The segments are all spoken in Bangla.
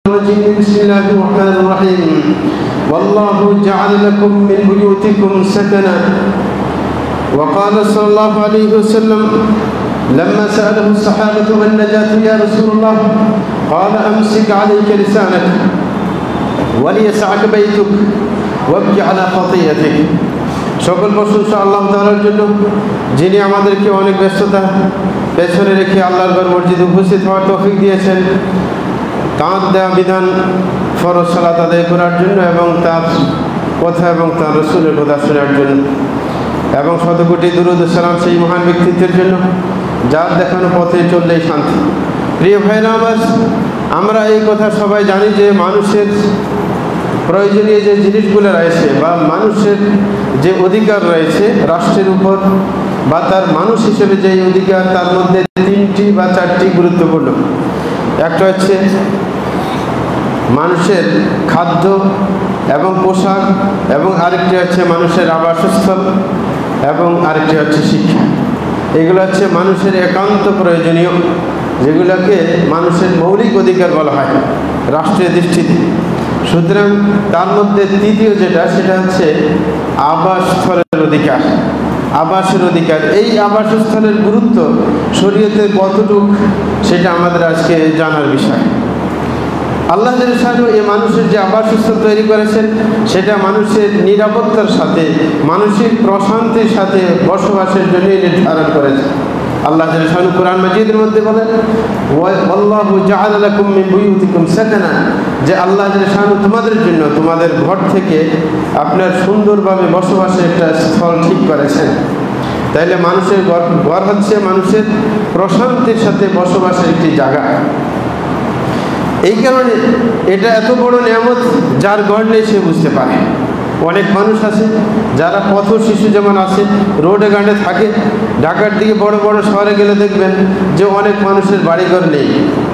بسم الله الرحمن الرحيم والله جعل لكم من بيوتكم سكنا وقال صلى الله عليه وسلم لما سأله الصحابة ما النجاة يا رسول الله قال أمسك عليك لسانك وليسعك بيتك وابكي على خطيئتك সকল প্রশংসা আল্লাহ তাআলার জন্য, যিনি আমাদেরকে অনেক ব্যস্ততা পেছনে রেখে আল্লাহর ঘর মসজিদে উপস্থিত হওয়ার তৌফিক দিয়েছেন, তাঁর দেওয়া বিধান ফরজ সালাত আদায় করার জন্য এবং তার কথা এবং তার রাসূলের কথা শোনার জন্য, এবং শতকোটি দুরূদ ও সালাম সেই মহান ব্যক্তিত্বের জন্য যার দেখানো পথে চললেই শান্তি। প্রিয় ভাইরা আমার, আমরা এই কথা সবাই জানি যে মানুষের প্রয়োজনীয় যে জিনিসগুলো রয়েছে বা মানুষের যে অধিকার রয়েছে রাষ্ট্রের উপর বা তার মানুষ হিসেবে যে অধিকার, তার মধ্যে তিনটি বা চারটি গুরুত্বপূর্ণ। একটা হচ্ছে মানুষের খাদ্য এবং পোশাক, এবং আরেকটি হচ্ছে মানুষের আবাসস্থল, এবং আরেকটি হচ্ছে শিক্ষা। এগুলো হচ্ছে মানুষের একান্ত প্রয়োজনীয়, যেগুলোকে মানুষের মৌলিক অধিকার বলা হয় রাষ্ট্রের দৃষ্টিতে। সুতরাং তার মধ্যে তৃতীয় যেটা, সেটা হচ্ছে আবাসস্থলের অধিকার, আবাসের অধিকার। এই আবাসস্থলের গুরুত্ব শরীয়তে কতটুক সেটা আমাদের আজকে জানার বিষয়। আল্লাহ জাল্লাহু এই মানুষের যে আবাসস্থল তৈরি করেছেন, সেটা মানুষের নিরাপত্তার সাথে, মানসিক প্রশান্তির সাথে বসবাসের জন্য নির্ধারণ করেছেন। আল্লাহ জাল্লাহু কুরআন মাজিদের মধ্যে বলেন, ওয়াল্লাহু জাআলা লাকুম মিন বুয়ুতিকুম সাকানা, যে আল্লাহ জাল্লাহু তোমাদের জন্য তোমাদের ঘর থেকে আপনার সুন্দরভাবে বসবাসের একটা স্থল ঠিক করেছেন। তাইলে মানুষের ঘর হচ্ছে মানুষের প্রশান্তির সাথে বসবাসের একটি জায়গা। এই কারণে এটা এত বড় নিয়ামত, যার ঘর নেই সে বুঝতে পারে। অনেক মানুষ আছে যারা পথ শিশু যেমন আছে, রোডে ঘাটে থাকে, ঢাকার দিকে বড় বড় শহরে গেলে দেখবেন যে অনেক মানুষের বাড়িঘর নেই,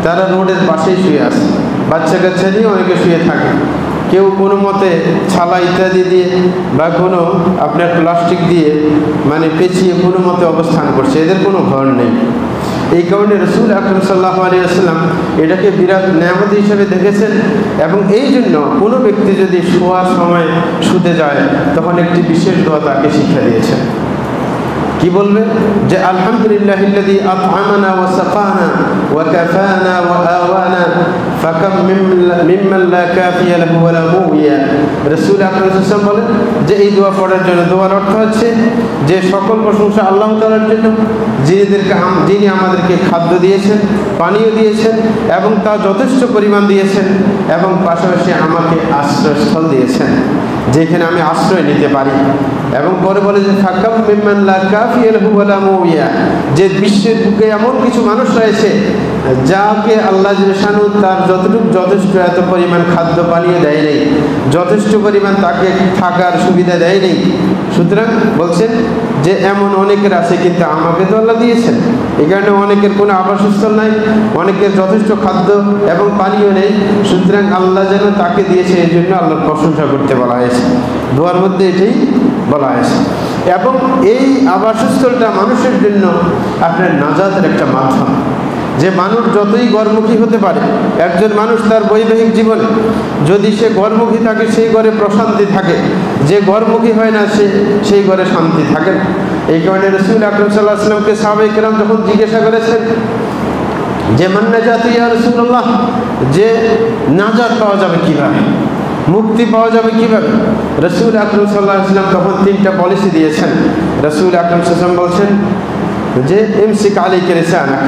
তারা রোডের পাশেই শুয়ে আছে, বাচ্চা কাচ্চা নিয়ে অনেকে শুয়ে থাকে। কেউ কোনো মতে ছালা ইত্যাদি দিয়ে বা কোনো আপনার প্লাস্টিক দিয়ে মানে পেঁচিয়ে কোনো মতে অবস্থান করছে, এদের কোনো ঘর নেই। এই কারণে রাসূল আকরাম সাল্লাল্লাহু আলাইহি ওয়াসাল্লাম এটাকে বিরাট নেয়ামত হিসেবে দেখেছেন, এবং এই জন্য কোনো ব্যক্তি যদি শোয়ার সময় শুতে যায় তখন একটি বিশেষ দোয়া তাকে শিক্ষা দিয়েছেন। কি বলবে? যে আলহামদুলিল্লাহিল্লাযী আত'আমানা ওয়া সাকানা ওয়া কাফানা ওয়া আওয়ানা ফাকাম মিম্মান লা কাফিয়া লাহু ওয়া লা মুওয়িয়া। রাসূল আকরাম সাল্লাল্লাহু আলাইহি ওয়াসাল্লাম বলেন যে এই দোয়া পড়ার জন্য, দোয়ার অর্থ হচ্ছে যে সকল প্রশংসা আল্লাহ তাআলার জন্য, যিনি আমাদেরকে খাদ্য দিয়েছেন, পানীয় দিয়েছেন, এবং তা যথেষ্ট পরিমাণ দিয়েছেন, এবং পাশাপাশি আমাকে আশ্রয়স্থল দিয়েছেন যেখানে আমি আশ্রয় নিতে পারি। এবং পরে বলে যে ফাকাম মিম্মান লা কাফিয়া লাহু ওয়া লা মুওয়িয়া, যে বিশ্বের বুকে এমন কিছু মানুষ রয়েছে যাকে আল্লাহ জাল্লাহু তার যতটুকু যথেষ্ট এত পরিমাণ খাদ্য পানীয় দেয় নেই, যথেষ্ট পরিমাণ তাকে থাকার সুবিধা দেয় নেই। সুতরাং বলছেন যে এমন অনেকের আছে, কিন্তু আমাকে তো আল্লাহ দিয়েছেন। এই কারণে অনেকের কোনো আবাসস্থল নাই, অনেকের যথেষ্ট খাদ্য এবং পানীয় নেই। সুতরাং আল্লাহ যেন তাকে দিয়েছে, এই জন্য আল্লাহর প্রশংসা করতে বলা হয়েছে। দোয়ার মধ্যে এটাই বলা হয়েছে। এবং এই আবাসস্থলটা মানুষের জন্য আপনার নাজাতের একটা মাধ্যম। যে মানুষ যতই ঘরমুখী হতে পারে, একজন মানুষ তার বৈবাহিক জীবনে যদি সে ঘরমুখী থাকে, সেই ঘরে প্রশান্তি থাকে। যে ঘরমুখী হয় না, সেই ঘরে শান্তি থাকে না। এই কারণে রাসূল আকরাম সাল্লাল্লাহু আলাইহি ওয়াসাল্লামকে সাহাবায়ে কেরাম যখন জিজ্ঞাসা করেছেন যে মান নাজাত ইয়া রাসূলুল্লাহ, যে নাজাত পাওয়া যাবে কিভাবে, মুক্তি পাওয়া যাবে কিভাবে, রাসূল আকরাম সাল্লাল্লাহু আলাইহি ওয়াসাল্লাম তখন তিনটা পলিসি দিয়েছেন। রাসূল আকরাম সাল্লাল্লাহু আলাইহি ওয়াসাল্লাম বলছেন যে ইমসিক আলাইকা লিসানাক,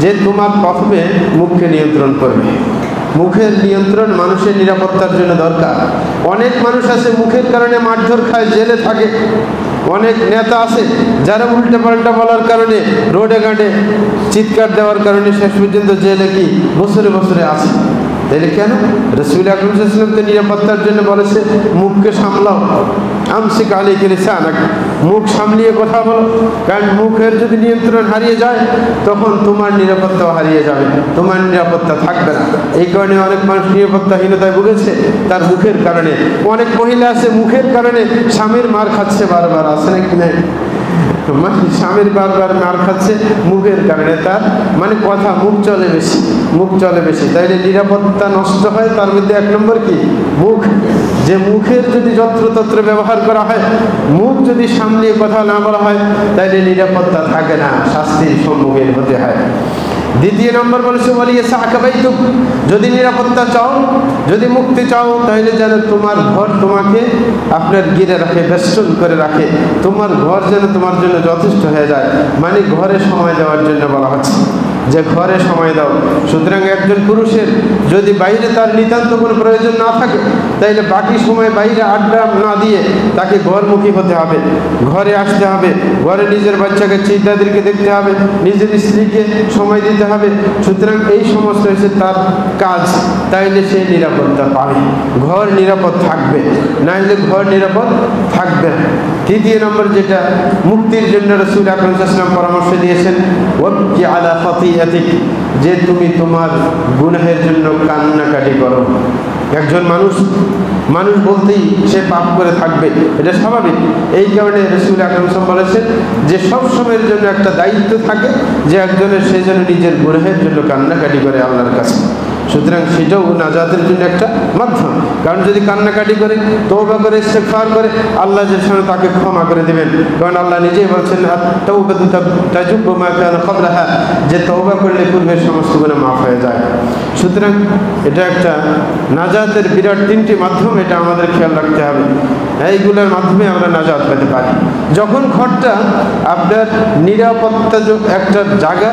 যে তোমার প্রথমে মুখকে নিয়ন্ত্রণ করবে। মুখের নিয়ন্ত্রণ মানুষের নিরাপত্তার জন্য দরকার। অনেক মানুষ আছে মুখের কারণে মারধর খায়, জেলে থাকে। অনেক নেতা আছে যারা উল্টে পাল্টা বলার কারণে, রোডে ঘাটে চিৎকার দেওয়ার কারণে শেষ পর্যন্ত জেলে কি বছরে বছরে আছে। তাইলে কেন? রাসূল আকরাম সাল্লাল্লাহু আলাইহি ওয়াসাল্লাম নিরাপত্তার জন্য বলেছে মুখকে সামলাও, আমসিক আলাইকা লিসানাক, মুখ সামলিয়ে কথা বলো। কারণ মুখের যদি নিয়ন্ত্রণ হারিয়ে যায় তখন তোমার নিরাপত্তাও হারিয়ে যাবে, তোমার নিরাপত্তা থাকবে না। এই কারণে অনেক মানুষ নিরাপত্তাহীনতায় ভুগেছে তার মুখের কারণে। অনেক মহিলা আছে মুখের কারণে স্বামীর মার খাচ্ছে বারবার, আছে নাকি নাই? মানে স্বামীর বারবার মার খাচ্ছে মুখের কারণে, তার মানে কথা মুখ চলে বেশি, তাইলে নিরাপত্তা নষ্ট হয়। তার মধ্যে 1 নম্বর কি? মুখ। যে মুখের যদি যত্রতত্র ব্যবহার করা হয়, মুখ যদি সামনে কথা না বলা হয়, তাইলে নিরাপত্তা থাকে না, শাস্তির সম্মুখীন হতে হয়। 2 নম্বর বলেছে বলিয়ে সাকাবাইতুক, যদি নিরাপত্তা চাও, যদি মুক্তি চাও, তাহলে যেন তোমার ঘর তোমাকে আপনার ঘিরে রাখে, বেষ্টন করে রাখে। তোমার ঘর যেন তোমার জন্য যথেষ্ট হয়ে যায়, মানে ঘরে সময় দেওয়ার জন্য বলা হচ্ছে যে ঘরে সময় দাও। সুতরাং একজন পুরুষের যদি বাইরে তার নিতান্ত কোনো প্রয়োজন না থাকে, তাইলে বাকি সময় বাইরে আড্ডা না দিয়ে তাকে ঘরমুখী হতে হবে, ঘরে আসতে হবে, ঘরে নিজের বাচ্চাকে চিন্তাদেরকে দেখতে হবে, নিজের স্ত্রীকে সময় দিতে হবে। সুতরাং এই সমস্ত হচ্ছে তার কাজ, তাইলে সে নিরাপত্তা পাবে, ঘর নিরাপদ থাকবে, নাইলে ঘর নিরাপদ থাকবে না। 3 নম্বর যেটা মুক্তির জন্য রাসূল আকরাম সাল্লাল্লাহু আলাইহি ওয়াসাল্লাম পরামর্শ দিয়েছেন, ওয়াবকি আলা খাতিআতিক, যে তুমি তোমার গুনাহের জন্য কান্নাকাটি করো। একজন মানুষ বলতেই সে পাপ করে থাকবে, এটা স্বাভাবিক। এই কারণে রাসূল আকরাম সাল্লাল্লাহু আলাইহি ওয়াসাল্লাম বলেছেন যে সব সময়ের জন্য একটা দায়িত্ব থাকে যে একজনের সে যেন নিজের গুনাহের জন্য কান্নাকাটি করে আল্লাহর কাছে। সুতরাং সেটাও নাজাতের জন্য একটা মাধ্যম। কারণ যদি কান্নাকাটি করে, তওবা করে, ইস্তেগফার করে, আল্লাহ যেন তাকে ক্ষমা করে দেবেন। কারণ আল্লাহ নিজেই বলছেন আত-তাওবাতু তাজুব্বু মা কানা ক্বাবলাহা, যে তওবা করলে পূর্বের সমস্ত গুনাহ মাফ হয়ে যায়। সুতরাং এটা একটা নাজাতের বিরাট 3টি মাধ্যম, এটা আমাদের খেয়াল রাখতে হবে। এইগুলোর মাধ্যমে আমরা নাজাত পেতে পারি। যখন ঘরটা আপনার নিরাপত্তা একটা জায়গা,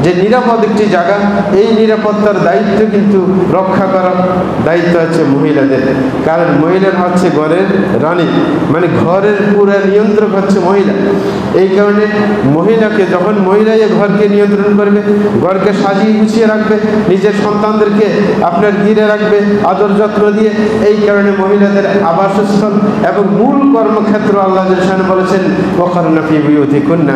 যে নিরাপদ একটি জায়গা, এই নিরাপত্তার দায়িত্ব কিন্তু রক্ষা করার দায়িত্ব হচ্ছে মহিলাদের। কারণ মহিলারা হচ্ছে ঘরের রানী, মানে ঘরের পুরো নিয়ন্ত্রক হচ্ছে মহিলা। এই কারণে মহিলাকে, যখন মহিলাই ঘরকে নিয়ন্ত্রণ করবে, ঘরকে সাজিয়ে গুছিয়ে রাখবে, নিজের সন্তানদেরকে আপনার ঘিরে রাখবে আদর যত্ন দিয়ে, এই কারণে মহিলাদের আবাসস্থল এবং মূল কর্মক্ষেত্র আল্লাহ জাল্লাহু বলেছেন ওয়াকারনা ফি বুয়ুতিকুন্না,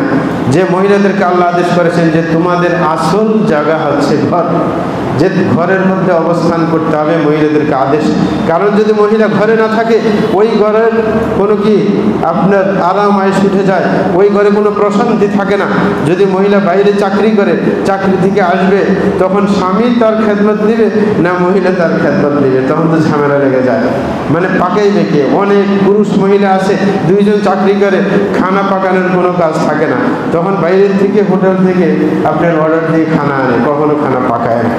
যে মহিলাদেরকে আল্লাহ আদেশ করেছেন যে তোমাদের আসল জায়গা হচ্ছে ঘর, যে ঘরের মধ্যে অবস্থান করতে হবে মহিলাদেরকে আদেশ। কারণ যদি মহিলা ঘরে না থাকে, ওই ঘরের কোনো কি আপনার আরাম আয়েশ উঠে যায়, ওই ঘরে কোনো প্রশান্তি থাকে না। যদি মহিলা বাইরে চাকরি করে, চাকরি থেকে আসবে, তখন স্বামী তার খেদমত দিবে না মহিলা তার খেদমত দিবে, তখন তো ঝামেলা লেগে যায়। মানে পাকাই বেঁকে অনেক পুরুষ মহিলা আছে, 2 জন চাকরি করে, খানা পাকানোর কোনো কাজ থাকে না, তখন বাইরের থেকে হোটেল থেকে আপনার অর্ডার দিয়ে খানা আনে, কখনো খানা পাকায় না।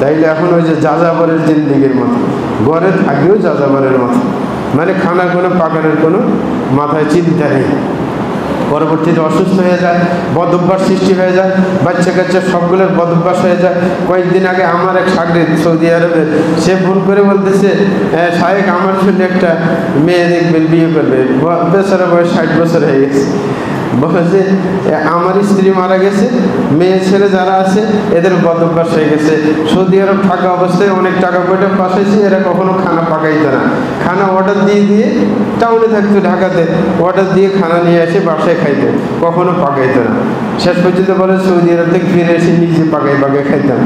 তাইলে এখন ওই যে যাযাবরের জিন্দিগির মতো, ঘরে থাকলেও যাযাবরের মতো, মানে খানা কোনো পাকানোর কোনো মাথায় চিন্তা নেই। পরবর্তীতে অসুস্থ হয়ে যায়, বদ অভ্যাস সৃষ্টি হয়ে যায়, বাচ্চা কাচ্চা সবগুলোর বদ অভ্যাস হয়ে যায়। কয়েকদিন আগে আমার এক শাগরিদ সৌদি আরবের, সে ফোন করে বলতেছে, শায়েখ আমার জন্য একটা মেয়ে দেখবেন, বিয়ে করবে। বেচারা বয়স 60 বছর হয়ে গেছে। বলেছে আমার স্ত্রী মারা গেছে, মেয়ে ছেলে যারা আছে এদের বদ অভ্যাস হয়ে গেছে। সৌদি আরব থাকা অবস্থায় অনেক টাকা পয়সা পাঠাইছি, এরা কখনো খানা পাকাইতো না, খানা অর্ডার দিয়ে টাউনে থাকতো ঢাকাতে, অর্ডার দিয়ে খানা নিয়ে এসে বাসায় খাইতো, কখনো পাকাইতো না। শেষ পর্যন্ত বলে সৌদি আরব থেকে ফিরে এসে নিজে পাকাই খাইতাম,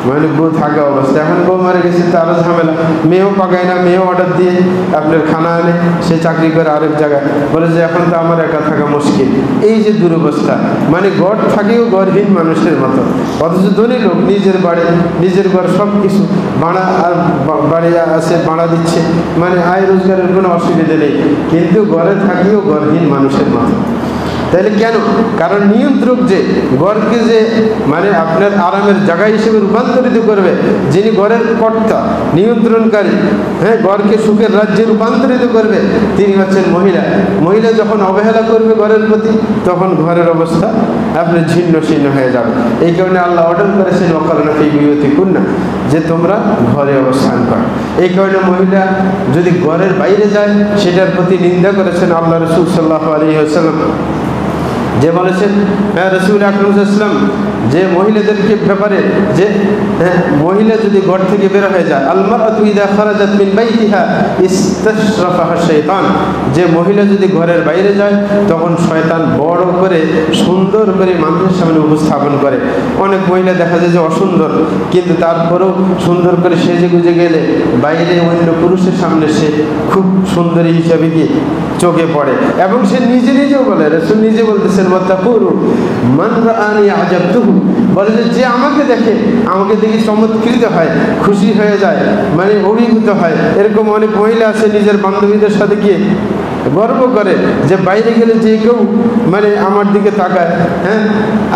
মানে বউ থাকা অবস্থা। এখন বউ মারা গেছে, তারও ঝামেলা, মেয়েও পাকায় না, মেয়েও অর্ডার দিয়ে আপনার খানা আনে, সে চাকরি করে আরেক জায়গায়, বলে যে এখন তো আমার একা থাকা মুশকিল। এই যে দুরবস্থা, মানে ঘর থাকেও ঘরহীন মানুষের মতো, অথচ ধনী লোক নিজের বাড়ি, নিজের ঘর, সব কিছু ভাড়া, আর বাড়ি আছে ভাড়া দিচ্ছে, মানে আয় রোজগারের কোনো অসুবিধা নেই, কিন্তু ঘরে থাকিও ঘরহীন মানুষের মতো। তাহলে কেন? কারণ নিয়ন্ত্রক যে ঘরকে যে মানে আপনার আরামের জায়গা হিসেবে রূপান্তরিত করবে, যিনি ঘরের কর্তা, নিয়ন্ত্রণকারী, হ্যাঁ, ঘরকে সুখের রাজ্যে রূপান্তরিত করবে, তিনি হচ্ছেন মহিলা। মহিলা যখন অবহেলা করবে ঘরের প্রতি, তখন ঘরের অবস্থা আপনার ছিন্ন ছিন্ন হয়ে যাবে। এই কারণে আল্লাহ অর্ডার করেছেন ওয়াকারনা ফি বুয়ুতিকুন্না, যে তোমরা ঘরে অবস্থান করো। এই কারণে মহিলা যদি ঘরের বাইরে যায়, সেটার প্রতি নিন্দা করেছেন আল্লাহ রাসূল সাল্লাল্লাহু আলাইহি ওয়াসাল্লাম, যে বলেছেন রাসূল আকরাম সাল্লাল্লাহু আলাইহি ওয়াসাল্লাম যে মহিলাদেরকে ব্যাপারে, যে মহিলা যদি ঘর থেকে বের হয়ে যায়, আল মারআতু ইযা খারাজাত মিন বাইতিহা ইস্তাশরাফাহা শাইতান, যে মহিলা যদি ঘরের বাইরে যায়, তখন শয়তান বড় করে সুন্দর করে মানুষের সামনে উপস্থাপন করে। অনেক মহিলা দেখা যায় যে অসুন্দর, কিন্তু তারপরেও সুন্দর করে সেজে গুজে গেলে বাইরে অন্য পুরুষের সামনে সে খুব সুন্দরী হিসাবে কি চোখে পড়ে, এবং সে নিজেও বলে, রাসূল নিজে বলতেছেন ওয়া তাকুলু মান রাআনি আ'জাবতুহু, বলে যে আমাকে দেখে, আমাকে দেখে চমৎকৃত হয়, খুশি হয়ে যায়, মানে অভিভূত হয়। এরকম অনেক মহিলা আছে নিজের বান্ধবীদের সাথে গিয়ে গর্ব করে যে বাইরে গেলে যে কেউ মানে আমার দিকে তাকায়, হ্যাঁ,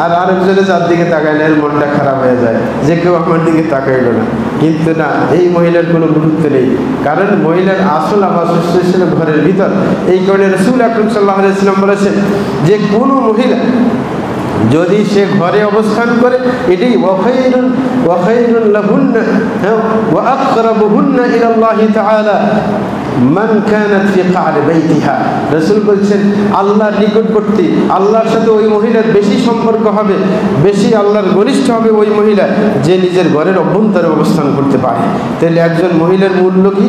আর আরেকজনে যার দিকে তাকায় না এর মনটা খারাপ হয়ে যায় যে কেউ আমার দিকে তাকাইল না। কিন্তু না, এই মহিলার কোনো গুরুত্ব নেই, কারণ মহিলার আসল আবাস ছিল ঘরের ভিতর। এই কারণে রাসূল আকরাম সাল্লাল্লাহু আলাইহি ওয়াসাল্লাম বলেছেন যে কোনো মহিলা যদি সে ঘরে অবস্থান করে, এটাই ওয়া খায়রুন লাহুন্না ওয়া আকরাবুহুন্না ইলাল্লাহি তাআলা মান কানাত ফি ক্বারি বাইতিহা। রাসূল বলছেন আল্লাহর নিকটবর্তী, আল্লাহর সাথে ওই মহিলার বেশি সম্পর্ক হবে, বেশি আল্লাহর ঘনিষ্ঠ হবে ওই মহিলা যে নিজের ঘরের অভ্যন্তরে অবস্থান করতে পারে। তাহলে একজন মহিলার মূল্য কি?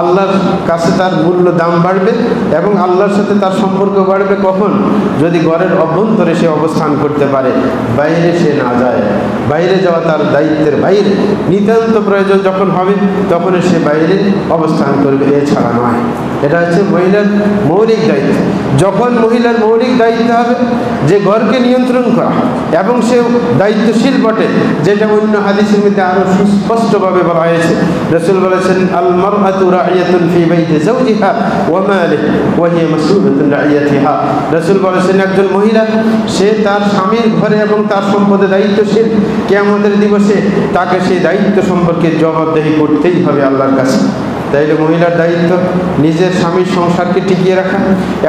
আল্লাহর কাছে তার মূল্য দাম বাড়বে এবং আল্লাহর সাথে তার সম্পর্ক বাড়বে কখন? যদি ঘরের অভ্যন্তরে সে অবস্থান করতে পারে, বাইরে সে না যায়। বাইরে যাওয়া তার দায়িত্বের বাইরে, নিতান্ত প্রয়োজন যখন হবে তখন সে বাইরে অবস্থান করবে, এছাড়া নয়। এটা হচ্ছে মহিলার মৌলিক দায়িত্ব। যখন মহিলার মৌলিক দায়িত্ব হবে যে ঘরকে নিয়ন্ত্রণ করা, এবং সে দায়িত্বশীল বটে, যেটা অন্য হাদিসের মধ্যে আরো সুস্পষ্টভাবে বলা হয়েছে। রাসূল বলেছেন আল মারআতু রাইয়াতুন ফি বাইতি যাওজিহা ওয়া মালিহি ওয়া হিয়া মাসউলাতুন রাইয়াতিহা। রাসূল বলেছেন একজন মহিলা সে তার স্বামীর ঘরে এবং তার সম্পদে দায়িত্বশীল। কিয়ামতের দিবসে তাকে সেই দায়িত্ব সম্পর্কে জবাবদিহি করতেই হবে আল্লাহর কাছে। তাইলে মহিলার দায়িত্ব নিজের স্বামীর সংসারকে টিকিয়ে রাখা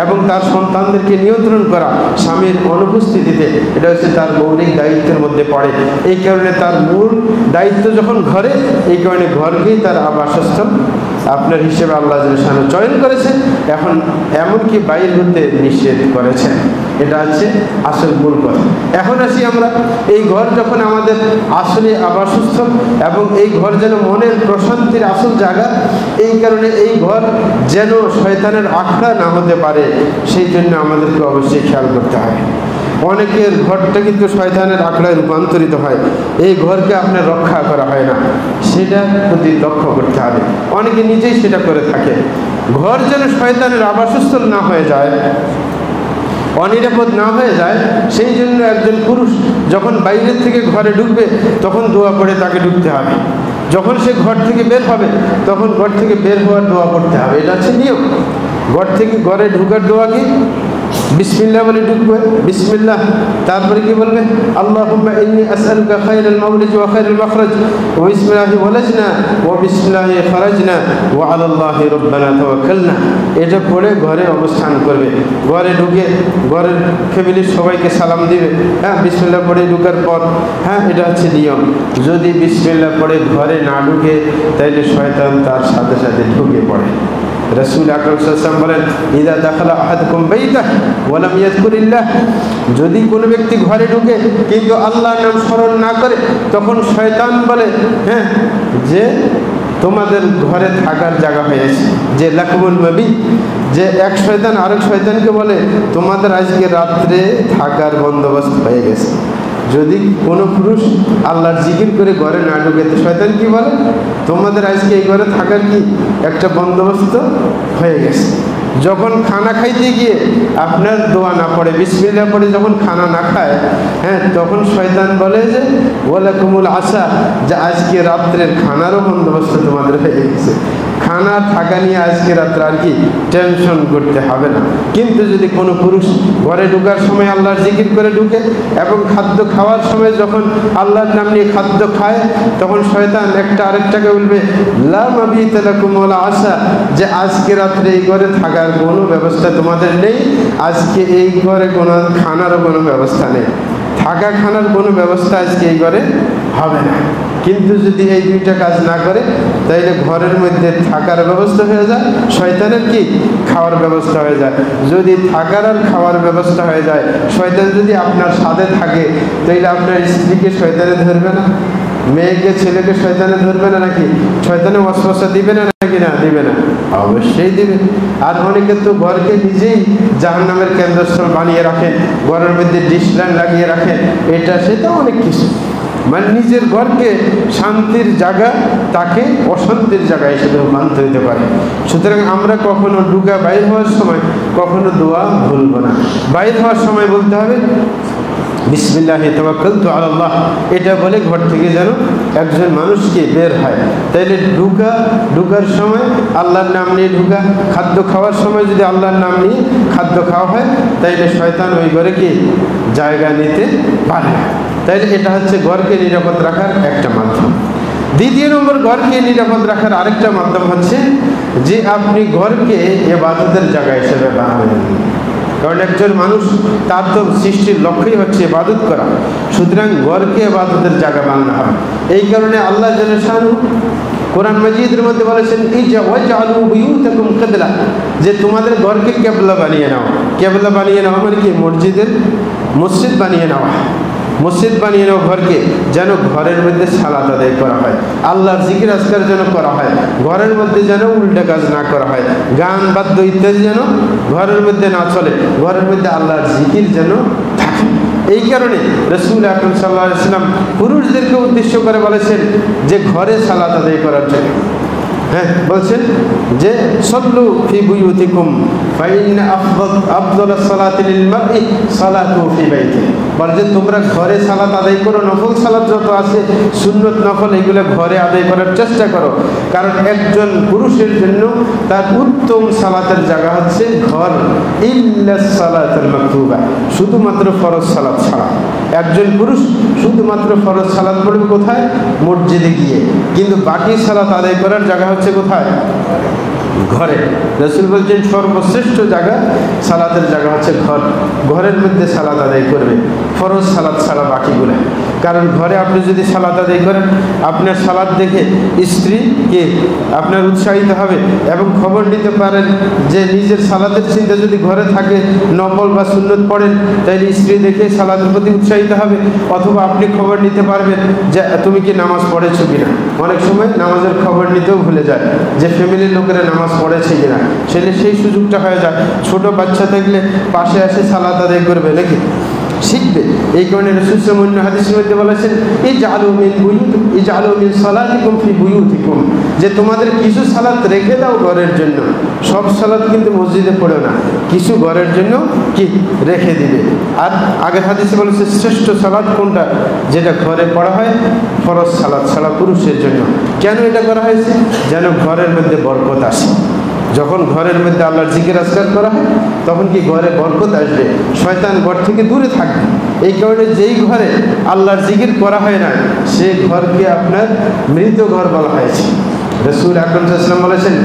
এবং তার সন্তানদেরকে নিয়ন্ত্রণ করা স্বামীর অনুপস্থিতিতে, এটা হচ্ছে তার মৌলিক দায়িত্বের মধ্যে পড়ে। এই কারণে তার মূল দায়িত্ব যখন ঘরে, এই কারণে ঘরকেই তার আবাসস্থল আপনার হিসেবে আল্লাহ জাল্লাহু চয়ন করেছে, এখন এমনকি বাইর হতে নিষেধ করেছেন। এটা হচ্ছে আসল মূল কথা। এখন আসি আমরা, এই ঘর যখন আমাদের আসলে আবাসস্থল এবং এই ঘর যেন মনের প্রশান্তির আসল জায়গা, এই কারণে এই ঘর যেন শয়তানের আখড়া না হতে পারে, সেই জন্য আমাদেরকে অবশ্যই খেয়াল করতে হবে। অনেকের ঘরটা কিন্তু শয়তানের আখড়ায় রূপান্তরিত হয়, এই ঘরকে আপনার রক্ষা করা হয় না, সেটা প্রতি লক্ষ্য করতে হবে। অনেকে নিজেই সেটা করে থাকে। ঘর যেন শয়তানের আবাসস্থল না হয়ে যায়, অনিরাপদ না হয়ে যায়, সেই জন্য একজন পুরুষ যখন বাইরের থেকে ঘরে ঢুকবে তখন দোয়া পড়ে তাকে ঢুকতে হবে। যখন সে ঘর থেকে বের হবে তখন ঘর থেকে বের হওয়ার দোয়া পড়তে হবে। এটা হচ্ছে নিয়ম। ঘর থেকে ঘরে ঢুকার দোয়া কি? বিসমিল্লাহ বলে ঢুকবে, বিসমিল্লাহ, তারপরে কি বলবে? আল্লাহুম্মা ইন্নী আসআলুকা খায়রাল মাওলিজ ওয়া খায়রাল মাখরাজ ওয়া বিসমিল্লাহি ওয়ালাজনা ওয়া বিসমিল্লাহি খারাজনা ওয়া আলাল্লাহি রাব্বানা তাওয়াক্কালনা। এটা পড়ে ঘরে অবস্থান করবে। ঘরে ঢুকে ঘরের ফ্যামিলির সবাইকে সালাম দিবে, হ্যাঁ, বিসমিল্লাহ পড়ে ঢুকার পর, হ্যাঁ, এটা হচ্ছে নিয়ম। যদি বিসমিল্লাহ পড়ে ঘরে না ঢুকে তাহলে শয়তান তার সাথে সাথে ঢুকে পড়ে। রাসূল আকরাম সাল্লাল্লাহু আলাইহি ওয়াসাল্লাম বলেন ইযা দাখালা আহাদুকুম বাইতাহ ওয়া লাম ইয়াযকুরিল্লাহ, যদি কোনো ব্যক্তি ঘরে ঢুকে কিন্তু আল্লাহর নাম স্মরণ না করে, তখন শয়তান বলে, হ্যাঁ, যে তোমাদের ঘরে থাকার জায়গা হয়েছে, যে লাকুমুল মাবিত, যে এক শয়তান আরেক শয়তানকে বলে তোমাদের আজকে রাত্রে থাকার বন্দোবস্ত হয়ে গেছে। যদি কোনো পুরুষ আল্লাহর জিকির করে ঘরে না ঢুকে, তো শয়তান কি বলে? তোমাদের আজকে এই ঘরে থাকার কি একটা বন্দোবস্ত হয়ে গেছে। যখন খানা খাইতে গিয়ে আপনার দোয়া না পড়ে, বিসমিল্লাহ পড়ে যখন খানা না খায়, হ্যাঁ, তখন শয়তান বলে যে ওয়ালাকুমুল আসা, যে আজকে রাত্রের খানারও বন্দোবস্ত তোমাদের হয়ে গেছে, খানা থাকা নিয়ে আজকে রাত্রে আর কি টেনশন করতে হবে না। কিন্তু যদি কোনো পুরুষ ঘরে ঢোকার সময় আল্লাহর জিকির করে ঢুকে এবং খাদ্য খাওয়ার সময় যখন আল্লাহর নাম নিয়ে খাদ্য খায়, তখন শয়তান একটা আরেকটাকে বলবে লা মাবিতা লাকুম ওয়ালা আসা, যে আজকে রাত্রে এই ঘরে থাকার কোনো ব্যবস্থা তোমাদের নেই, আজকে এই ঘরে কোনো খানারও কোনো ব্যবস্থা নেই, থাকা খানার কোনো ব্যবস্থা আজকে এই ঘরে হবে না। কিন্তু যদি এই দুইটা কাজ না করে, তাইলে ঘরের মধ্যে থাকার ব্যবস্থা হয়ে যায়, শয়তানের কি খাওয়ার ব্যবস্থা হয়ে যায়। যদি থাকার আর খাওয়ার ব্যবস্থা হয়ে যায়, শয়তান যদি আপনার সাথে থাকে, তাইলে আপনার স্ত্রীকে শয়তানে ধরবে না, মেয়েকে ছেলেকে শয়তানে ধরবে না, নাকি শয়তানে ওয়াসওয়াসা দিবে না, নাকি না দিবে না? অবশ্যই দিবে। আর অনেকে তো ঘরকে নিজেই জাহান্নামের কেন্দ্রস্থল বানিয়ে রাখেন, ঘরের মধ্যে ডিশ লাইন লাগিয়ে রাখেন, এটা সেটা অনেক কিছু। মানে নিজের ঘরকে শান্তির জায়গা তাকে অশান্তির জায়গা হিসেবে রূপান্তর হতে পারে। সুতরাং আমরা কখনো ঢুকা বাইর হওয়ার সময় কখনো দোয়া ভুলবো না। বাইর হওয়ার সময় বলতে হবে বিসমিল্লাহি তাওয়াক্কালতু আলাল্লাহ, এটা বলে ঘর থেকে যেন একজন মানুষকে বের হয়। তাইলে ঢুকার সময় আল্লাহর নাম নিয়ে ঢুকা, খাদ্য খাওয়ার সময় যদি আল্লাহর নাম নিয়ে খাদ্য খাওয়া হয় তাইলে শয়তান ওই ঘরে কি জায়গা নিতে পারে। তাইলে এটা হচ্ছে ঘরকে নিরাপদ রাখার একটা মাধ্যম। দ্বিতীয় নম্বর, ঘরকে নিরাপদ রাখার আরেকটা মাধ্যম হচ্ছে যে আপনি ঘরকে ইবাদতের জায়গা হিসেবে বানাবেন। কারণ একজন মানুষ তার তো সৃষ্টির লক্ষ্যই হচ্ছে ইবাদত করা, সুতরাং ঘরকে ইবাদতের জায়গা বানানো হবে। এই কারণে আল্লাহ জাল্লা শানহু কোরআন মাজিদের মধ্যে বলেছেন ওয়াজআলু বুয়ুতাকুম কিবলা, যে তোমাদের ঘরকে কিবলা বানিয়ে নাও। কিবলা বানিয়ে নাও মানে কি মসজিদ বানিয়ে নেওয়া। মসজিদ বানিয়ে নাও ঘরকে, যেন ঘরের মধ্যে সালাত আদায় করা হয়, আল্লাহর জিকির আজকার যেন করা হয়, ঘরের মধ্যে যেন উল্টা কাজ না করা হয়, গান বাদ্য ইত্যাদি যেন ঘরের মধ্যে না চলে, ঘরের মধ্যে আল্লাহর জিকির যেন থাকে। এই কারণে রাসূল আকরাম সাল্লাল্লাহু আলাইহি ওয়াসাল্লাম পুরুষদেরকে উদ্দেশ্য করে বলেছেন যে ঘরে সালাত আদায় করার জন্য। হ্যাঁ, বলছেন যে সাল্লু ফি বুয়ুতিকুম ফাইন্না আফদালাস সালাতি লিল মারই সালাতু ফি বাইতিহি, বলে তোমরা ঘরে সালাত আদায় করো, নফল সালাত যত আছে সুন্নত নফল এগুলো ঘরে আদায় করার চেষ্টা করো। কারণ একজন পুরুষের জন্য তার উত্তম সালাতের জায়গা হচ্ছে ঘর, ইল্লাস সালাতুল মাকতুবা, শুধুমাত্র ফরজ সালাত ছাড়া। একজন পুরুষ শুধুমাত্র ফরজ সালাত পড়বে কোথায়? মসজিদে গিয়ে। কিন্তু বাকি সালাত আদায় করার জায়গা হচ্ছে কোথায়? ঘরে। রাসূল বলছেন সর্বশ্রেষ্ঠ জায়গা সালাতের জায়গা হচ্ছে ঘর। ঘরের মধ্যে সালাত আদায় করবে ফরজ সালাত ছাড়া বাকিগুলো। কারণ ঘরে আপনি যদি সালাত আদায় করেন, আপনার সালাত দেখে স্ত্রীকে আপনার উৎসাহিত হবে এবং খবর নিতে পারেন যে নিজের সালাতের চিন্তা যদি ঘরে থাকে, নফল বা সুন্নত পড়েন, তাইলে স্ত্রী দেখে সালাতের প্রতি উৎসাহিত হবে। অথবা আপনি খবর নিতে পারবেন যে তুমি কি নামাজ পড়েছো কিনা। অনেক সময় নামাজের খবর নিতেও ভুলে যায় যে ফ্যামিলির লোকেরা নামাজ পড়েছে কিনা, সেই সুযোগটা হয়ে যায়। ছোট বাচ্চা থাকলে পাশে এসে সালাত আদায় করবে নাকি, শিখবে। এই কারণে রাসূল সাল্লাল্লাহু আলাইহি ওয়াসাল্লাম হাদিসের মধ্যে বলেছেন ইজআলু মিন সালাতিকুম ফি বুয়ুতিকুম, যে তোমাদের কিছু সালাত রেখে দাও ঘরের জন্য। সব সালাত কিন্তু মসজিদে পড়ো না, কিছু ঘরের জন্য কি রেখে দিবে। আর আগের হাদিসে বলেছে শ্রেষ্ঠ সালাত কোনটা? যেটা ঘরে পড়া হয়, ফরজ সালাত ছাড়া পুরুষের জন্য। কেন এটা করা হয়েছে? যেন ঘরের মধ্যে বরকত আসে। যখন ঘরের মধ্যে আল্লাহর জিকির আজকার করা হয় তখন কি ঘরে বরকত আসবে, শয়তান ঘর থেকে দূরে থাকবে। এই কারণে যেই ঘরে আল্লাহর জিকির করা হয় না সেই ঘরকে আপনার মৃত ঘর বলা হয়েছে। রাসূল আকরাম সাল্লাল্লাহু আলাইহি ওয়াসাল্লাম বলেছেন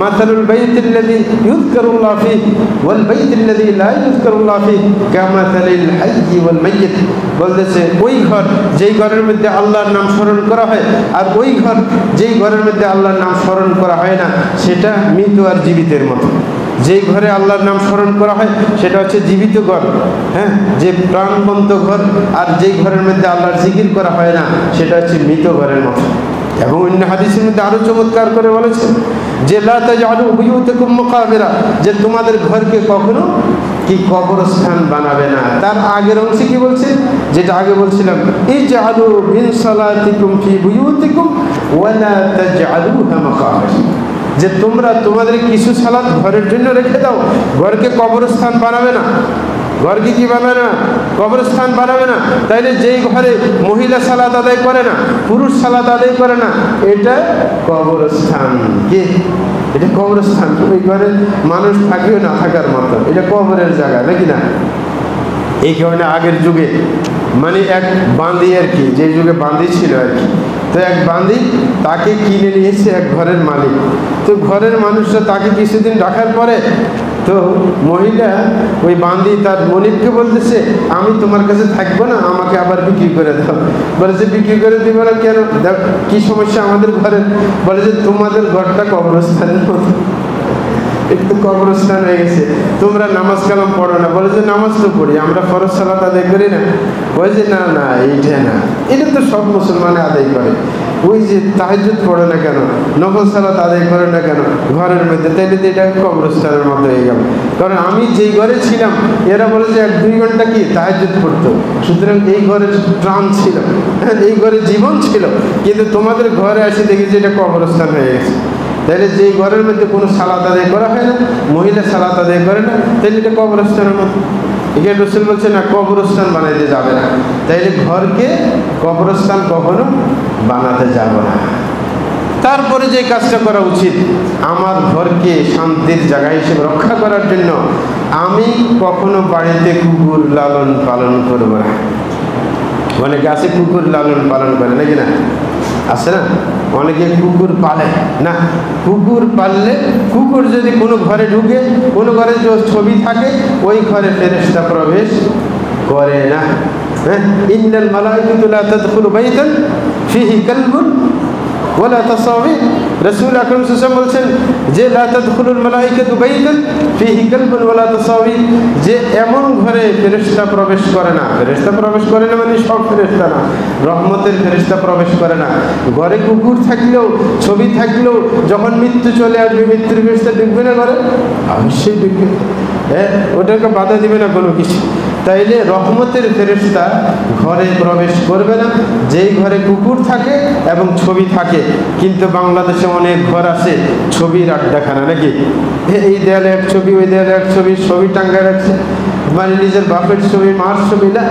মাসালুল বাইতিল্লাযী ইউযকারুল্লাহু ফীহি ওয়াল বাইতিল্লাযী লা ইউযকারুল্লাহু ফীহি কামাসালিল হাইয়্যি ওয়াল মাইয়্যিত, বলতেছে ওই ঘর যেই ঘরের মধ্যে আল্লাহর নাম স্মরণ করা হয় আর ওই ঘর যেই ঘরের মধ্যে আল্লাহর নাম স্মরণ করা হয় না সেটা মৃত আর জীবিতের মতো। যেই ঘরে আল্লাহর নাম স্মরণ করা হয় সেটা হচ্ছে জীবিত ঘর, হ্যাঁ, যে প্রাণবন্ত ঘর। আর যেই ঘরের মধ্যে আল্লাহর জিকির করা হয় না সেটা হচ্ছে মৃত ঘরের মতো। এবং অন্য হাদিসের মধ্যে আরো চমৎকার করে বলেছে যে লা তাজআলু বুয়ুতাকুম মাকাবিরা, যে তোমাদের ঘরকে কখনো কি কবরস্থান বানাবে না। তার আগের অংশে কি বলছে, যেটা আগে বলছিলাম, ইজআলু মিন সালাতিকুম ফি বুয়ুতিকুম ওয়া লা তাজআলুহা মাকাবির, যে তোমরা তোমাদের কিছু সালাত ঘরের জন্য রেখে দাও, ঘরকে কবরস্থান বানাবে না। ঘরকে কি বানাবে না? কবরস্থান বানাবে না। তাইলে যেই ঘরে মহিলা সালাত আদায় করে না, পুরুষ সালাত আদায় করে না, এটা কবরস্থান। কি এটা? কবরস্থান। ওই ঘরে মানুষ থাকেও না থাকার মতো, এটা কবরের জায়গা নাকি না। এই কারণে আগের যুগে মানে এক বাঁধি আর কি, যে যুগে বাঁধি ছিল আর কি, তো এক বাঁধি তাকে কিনে নিয়েছে এক ঘরের মালিক। তো ঘরের মানুষরা তাকে কিছুদিন রাখার পরে তো মহিলা ওই বাঁধি তার মনিবকে বলতেছে আমি তোমার কাছে থাকবো না, আমাকে আবার বিক্রি করে দাও। বলেছে বিক্রি করে দিব না কেন? কি সমস্যা আমাদের ঘরের? বলে যে তোমাদের ঘরটা কবরস্থানের মতো, একটু কবরস্থান হয়ে গেছে, তোমরা নামাজ কালাম পড়ো না। বলে যে নামাজ তো পড়ি, আমরা ফরজ সালাত আদায় করি না। বলে যে না না, এইটা না, এটা তো সব মুসলমান আদায় করে। ওই যে তাহাজ্জুদ পড়ে না কেন, নফল সালাত আদায় করে না কেন ঘরের মধ্যে, তাইলে তো এটা কবরস্থানের মতো হয়ে গেল। কারণ আমি যেই ঘরে ছিলাম এরা বলে যে 1-2 ঘন্টা কি তাহাজ্জুদ পড়তো, সুতরাং এই ঘরের প্রাণ ছিল, এই ঘরে জীবন ছিল, কিন্তু তোমাদের ঘরে আসি দেখি যে এটা কবরস্থান হয়ে গেছে। তাইলে যেই ঘরের মধ্যে কোনো সালাত আদায় করা হয় না, মহিলা সালাত আদায় করে না, তাইলে এটা কবরস্থানের মতো। এখানে রসুল বলছে না, কবরস্থান বানাইতে যাবে না। তাইলে ঘরকে কবরস্থান কখনো বানাতে যাব না। তারপরে যে কাজটা করা উচিত, আমার ঘরকে শান্তির জায়গা হিসেবে রক্ষা করার জন্য আমি কখনো বাড়িতে কুকুর লালন পালন করব না। অনেকে আছে কুকুর লালন পালন করে, নাকি না? আছে না? অনেকে কুকুর পালে না। কুকুর পাললে কুকুর যদি কোনো ঘরে ঢুকে, কোনো ঘরে যে ছবি থাকে, ওই ঘরে ফেরেশতা প্রবেশ করে না। হ্যাঁ, ইন্নাল মালাইকাতু লা তাদখুলু বাইতান ফিহি কালবুন ওয়ালা তাসাবি। রাসূল আকরাম সাল্লাল্লাহু আলাইহি ওয়াসাল্লাম বলছেন যে লা তাদখুলুল মালাইকাতু বাইতান ফিহি কালবুন ওয়ালা তাসাবি, যে এমন ঘরে ফেরেশতা প্রবেশ করে না। ফেরেশতা প্রবেশ করে না মানে সব ফেরেশতা না, রহমতের ফেরেশতা প্রবেশ করে না। ঘরে কুকুর থাকলেও, ছবি থাকলেও যখন মৃত্যু চলে আসবে, মৃত্যুর ফেরেশতা ঢুকবে না ঘরে? অবশ্যই ঢুকবে। হ্যাঁ, ওটাকে বাধা দিবে না কোনো কিছু। তাইলে রহমতের ফেরেশতা ঘরে প্রবেশ করবে না যেই ঘরে কুকুর থাকে এবং ছবি থাকে। কিন্তু বাংলাদেশে অনেক ঘর আছে ছবির আড্ডাখানা, নাকি? এই দেয়ালে এক ছবি, ওই দেয়ালে এক ছবি, ছবি টাঙ্গায় রাখছে, মানে নিজের বাপের ছবি, মার ছবি না।